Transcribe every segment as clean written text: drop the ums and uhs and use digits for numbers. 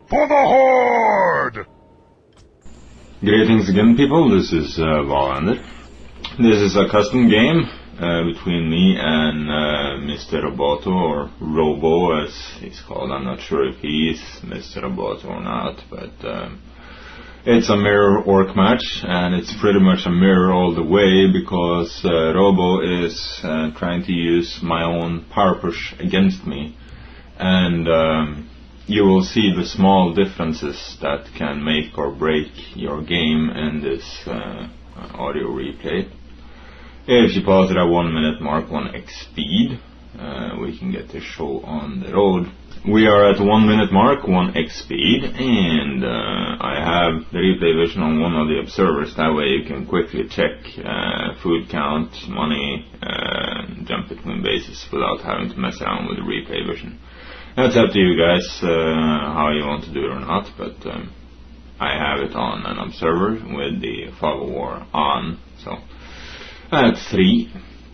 For the Horde! Greetings again, people. This is VauIander. This is a custom game between me and Mr. Roboto, or Robo as he's called. I'm not sure if he's Mr. Roboto or not, but it's a mirror orc match, and it's pretty much a mirror all the way because Robo is trying to use my own Powerpush against me, and you will see the small differences that can make or break your game in this audio replay. If you pause it at 1 minute mark 1x speed, we can get the show on the road. We are at 1 minute mark 1x speed, and I have the replay vision on one of the observers. That way you can quickly check food count, money, jump between bases without having to mess around with the replay vision. That's up to you guys how you want to do it or not, but I have it on an observer with the fog of war on. So at 3,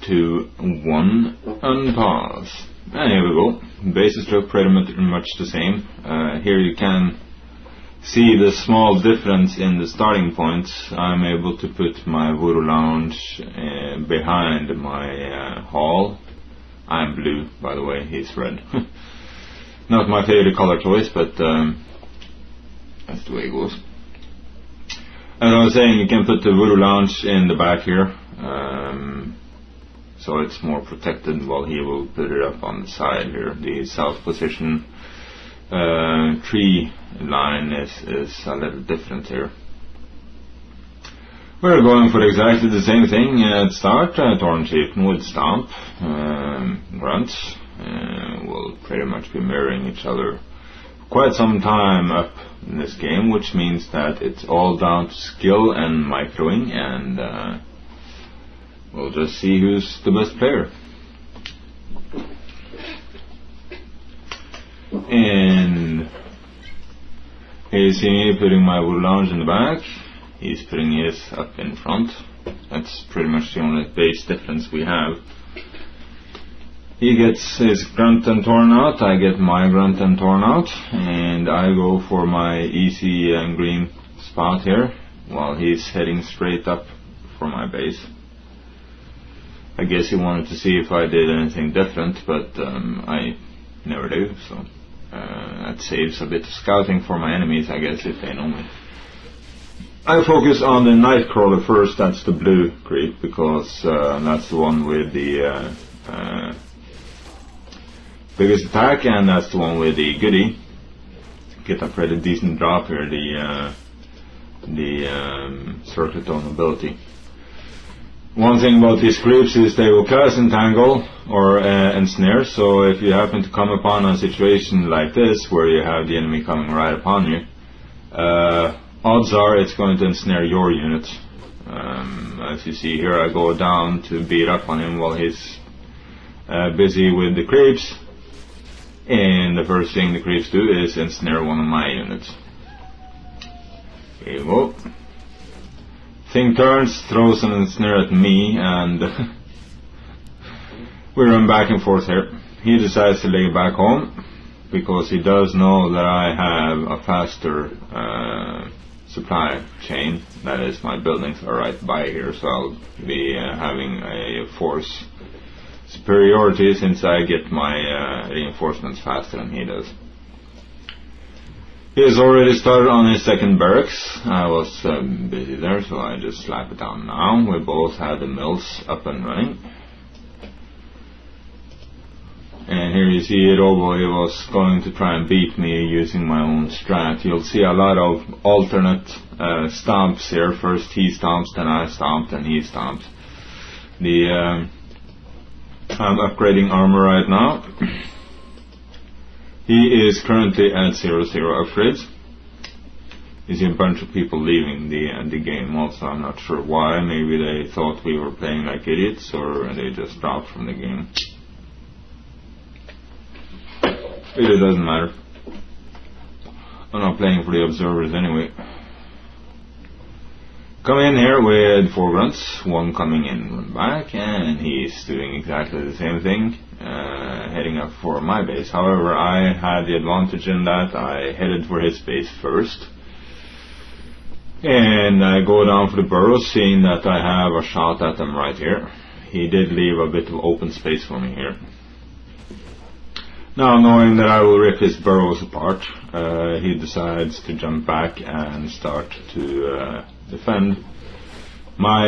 2, 1, unpause. And here we go. Bases look pretty much the same. Here you can see the small difference in the starting points. I'm able to put my Voodoo Lounge behind my hall. I'm blue, by the way, he's red. Not my favorite color choice, but that's the way it goes. As I was saying, you can put the Voodoo Lounge in the back here, so it's more protected, while he will put it up on the side here. The south position tree line is a little different here. We're going for exactly the same thing at start. Tauren Chieftain with Stomp, Grunts. Will pretty much be mirroring each other quite some time up in this game, which means that it's all down to skill and microing, and we'll just see who's the best player. And here you see me putting my Voodoo Lounge in the back. He's putting his up in front. That's pretty much the only base difference we have. He gets his Grunt and Torn out, I get my Grunt and Torn out, and I go for my easy and green spot here, while he's heading straight up for my base. I guess he wanted to see if I did anything different, but I never do, so that saves a bit of scouting for my enemies, I guess, if they know me. I focus on the Nightcrawler first. That's the blue creep, because that's the one with the biggest attack, and that's the one with the goodie. Get a pretty decent drop here, the circuit on ability. One thing about these creeps is they will cast entangle or ensnare, so if you happen to come upon a situation like this where you have the enemy coming right upon you, odds are it's going to ensnare your unit. As you see here, I go down to beat up on him while he's busy with the creeps. And the first thing the creeps do is ensnare one of my units. Here you go. Thing turns, throws an ensnare at me, and we run back and forth here. He decides to lay back home, because he does know that I have a faster supply chain. That is, my buildings are right by here, so I'll be having a force superiority since I get my reinforcements faster than he does. He has already started on his second barracks. I was busy there, so I just slap it down now. We both had the mills up and running. And here you see Robo. He was going to try and beat me using my own strat. You'll see a lot of alternate stomps here. First he stomps, then I stomp, then he stomps. I'm upgrading armor right now. He is currently at 0 upgrades. You see a bunch of people leaving the game also. I'm not sure why. Maybe they thought we were playing like idiots, or they just dropped from the game. It doesn't matter. I'm not playing for the observers anyway. Come in here with 4 grunts, 1 coming in back, and he's doing exactly the same thing, heading up for my base. However, I had the advantage in that I headed for his base first. And I go down for the burrows, seeing that I have a shot at them right here. He did leave a bit of open space for me here. Now, knowing that I will rip his burrows apart, he decides to jump back and start to defend. My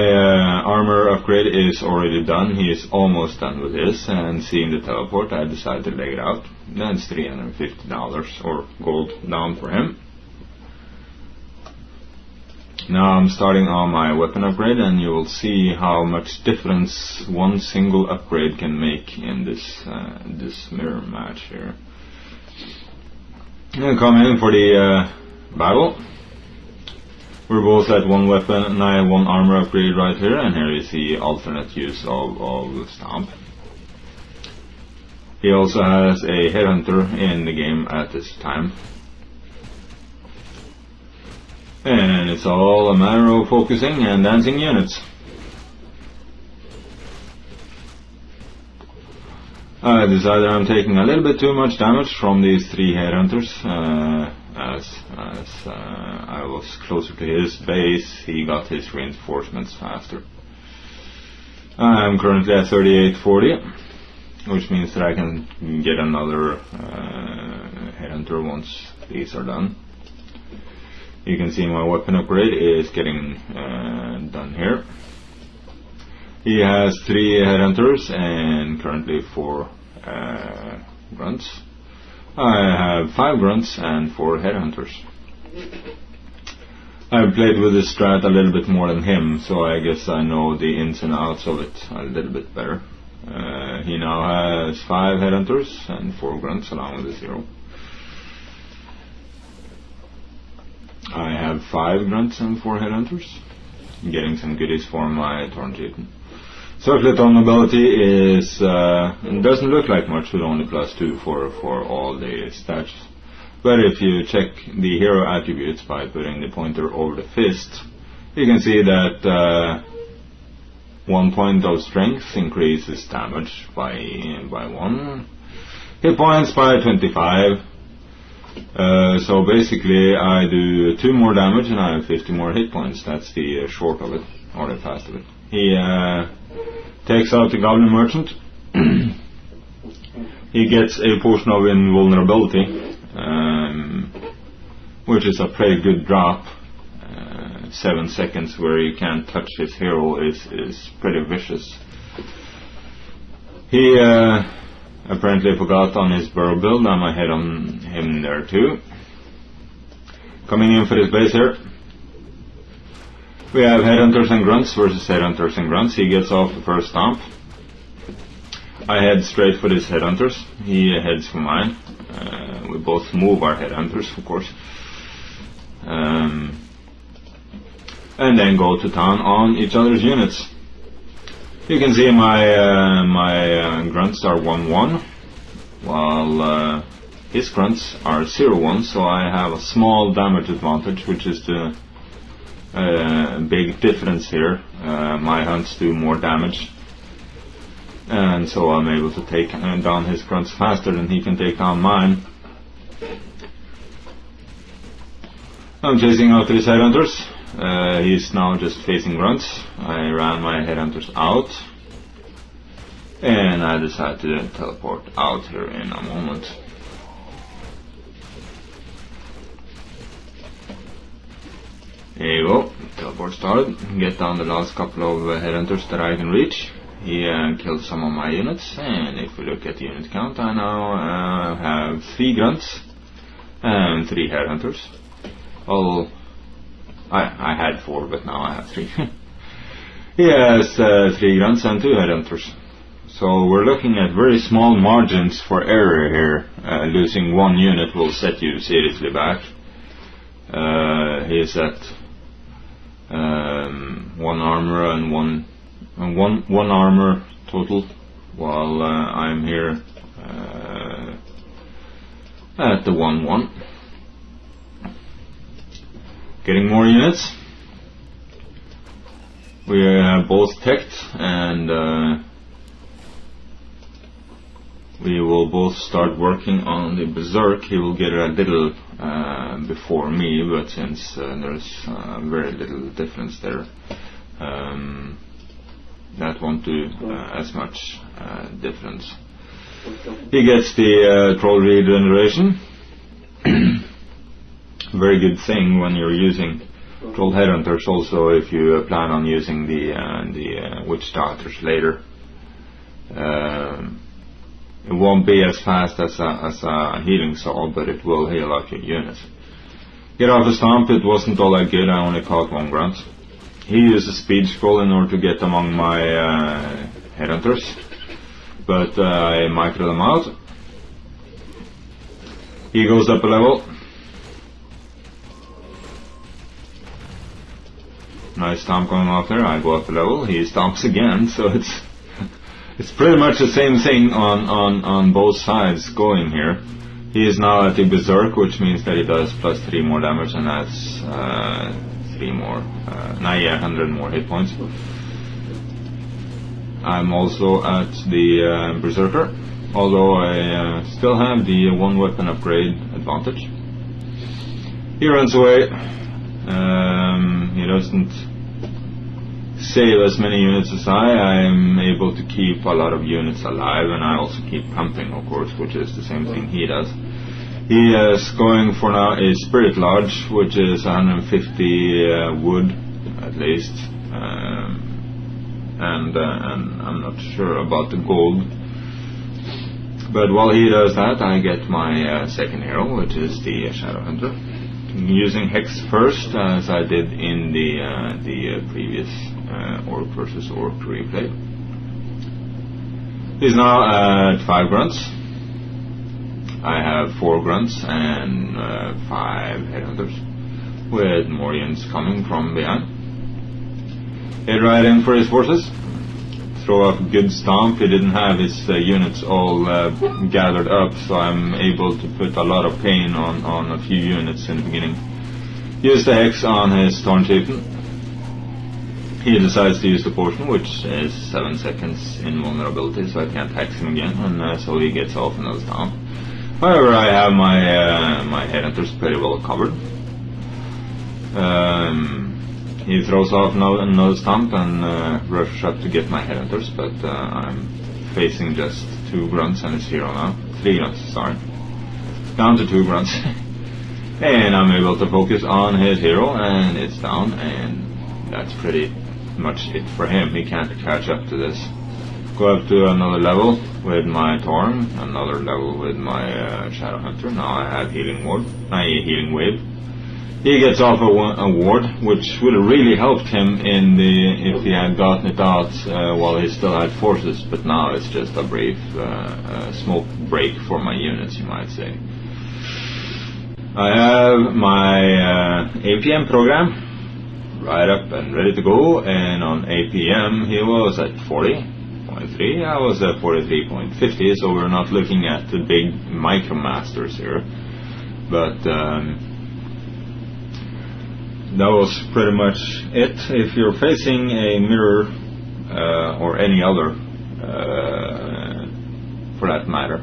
armor upgrade is already done. He is almost done with his, and seeing the teleport, I decided to lay it out. That's $350 or gold down for him. Now I'm starting on my weapon upgrade, and you will see how much difference one single upgrade can make in this mirror match here. I'm going to come in for the battle. We're both at 1 weapon, and I have 1 armor upgrade right here, and here is the alternate use of Stomp. He also has a Headhunter in the game at this time. And it's all a matter of focusing and dancing units. I decided I'm taking a little bit too much damage from these 3 Headhunters. As I was closer to his base, he got his reinforcements faster. I'm currently at 3840, which means that I can get another Headhunter once these are done. You can see my weapon upgrade is getting done here. He has 3 Headhunters and currently 4 Grunts. I have 5 Grunts and 4 Headhunters. I've played with this strat a little bit more than him, so I guess I know the ins and outs of it a little bit better. He now has 5 Headhunters and 4 Grunts along with a 0. I have 5 Grunts and 4 Headhunters. Getting some goodies for my Tauren Chieftain. Circlet on ability is doesn't look like much with only +2 for all the stats. But if you check the hero attributes by putting the pointer over the fist, you can see that 1 point of strength increases damage by 1. Hit points by 25. So basically I do 2 more damage and I have 50 more hit points. That's the short of it, or the fast of it. He takes out the Goblin Merchant. He gets a portion of invulnerability, which is a pretty good drop. 7 seconds where you can't touch his hero is pretty vicious. He apparently forgot on his burrow build. I'm ahead on him there too. Coming in for this base here, we have Headhunters and Grunts versus Headhunters and Grunts. He gets off the first stomp. I head straight for his Headhunters. He heads for mine. We both move our Headhunters, of course. And then go to town on each other's units. You can see my Grunts are 1-1, while his Grunts are 0-1, so I have a small damage advantage, which is the big difference here. My hunts do more damage, and so I'm able to take down his Grunts faster than he can take down mine. I'm chasing after his Headhunters. He's now just facing Grunts. I ran my Headhunters out, and I decide to teleport out here in a moment. There you go, teleport started. Get down the last couple of Headhunters that I can reach. He killed some of my units, and if we look at the unit count, I now have 3 Grunts and 3 Headhunters. I had 4, but now I have 3. He has 3 Grunts and 2 Headhunters. So we're looking at very small margins for error here. Losing 1 unit will set you seriously back. He's at 1 armor and one armor total, while I'm here at the 1-1. Getting more units. We have both teched, and we will both start working on the Berserk. He will get a little before me, but since there's very little difference there, that won't do as much difference. He gets the Troll Regeneration. Very good thing when you're using Troll Headhunters, also if you plan on using the Witch Doctors later. It won't be as fast as a healing soul, but it will heal up your units. Get off a Stomp. It wasn't all that good. I only caught one Grunt. He used a speed scroll in order to get among my Headhunters, but I microed them out. He goes up a level. Nice Stomp going off there. I go up a level. He stomps again, so it's pretty much the same thing on both sides going here. He is now at the Berserk, which means that he does plus 3 more damage, and that's 100 more hit points. I'm also at the Berserker, although I still have the 1 weapon upgrade advantage. He runs away. He doesn't save as many units as I'm able to keep a lot of units alive, and I also keep pumping, of course, which is the same thing he does. He is going for now a Spirit Lodge, which is 150 wood at least, and I'm not sure about the gold. But while he does that, I get my second hero, which is the Shadowhunter. Using Hex first, as I did in the previous Orc versus Orc replay. He's now at 5 Grunts. I have 4 Grunts and 5 Headhunters, with more units coming from behind. Head right in for his forces. Throw up a good Stomp. He didn't have his units all gathered up, so I'm able to put a lot of pain on a few units in the beginning. Use the Hex on his Tauren Chieftain. He decides to use the potion, which is 7 seconds invulnerability, so I can't hex him again, and so he gets off another Stomp. However, I have my Headhunters pretty well covered. He throws off another Stomp and rushes up to get my Headhunters, but I'm facing just 2 Grunts and his hero now. 3 Grunts, sorry. Down to 2 Grunts. And I'm able to focus on his hero, and it's down, and that's pretty much it for him. He can't catch up to this. Go up to another level with my Tauren, another level with my Shadowhunter. Now I have Healing Wave. He gets off a ward, which would have really helped him if he had gotten it out while he still had forces, but now it's just a brief smoke break for my units, you might say. I have my APM program right up and ready to go, and on APM he was at 40.3, I was at 43.50, so we're not looking at the big micromasters here, but that was pretty much it. If you're facing a mirror or any other for that matter,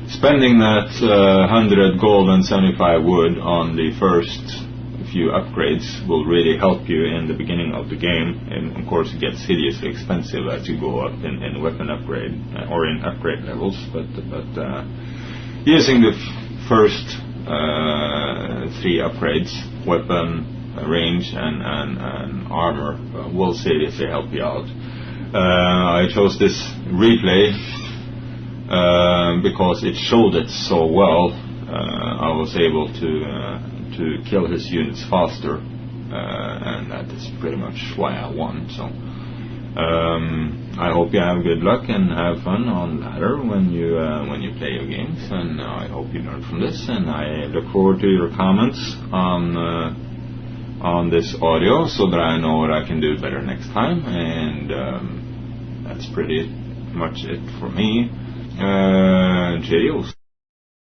spending that 100 gold and 75 wood on the first few upgrades will really help you in the beginning of the game, and of course it gets hideously expensive as you go up in weapon upgrade or in upgrade levels, but using the first 3 upgrades, weapon, range and armor, will seriously help you out. I chose this replay because it showed it so well. I was able to kill his units faster, and that is pretty much why I won. So I hope you have good luck and have fun on ladder when you play your games, and I hope you learn from this, and I look forward to your comments on this audio so that I know what I can do better next time, and that's pretty much it for me. Cheerios.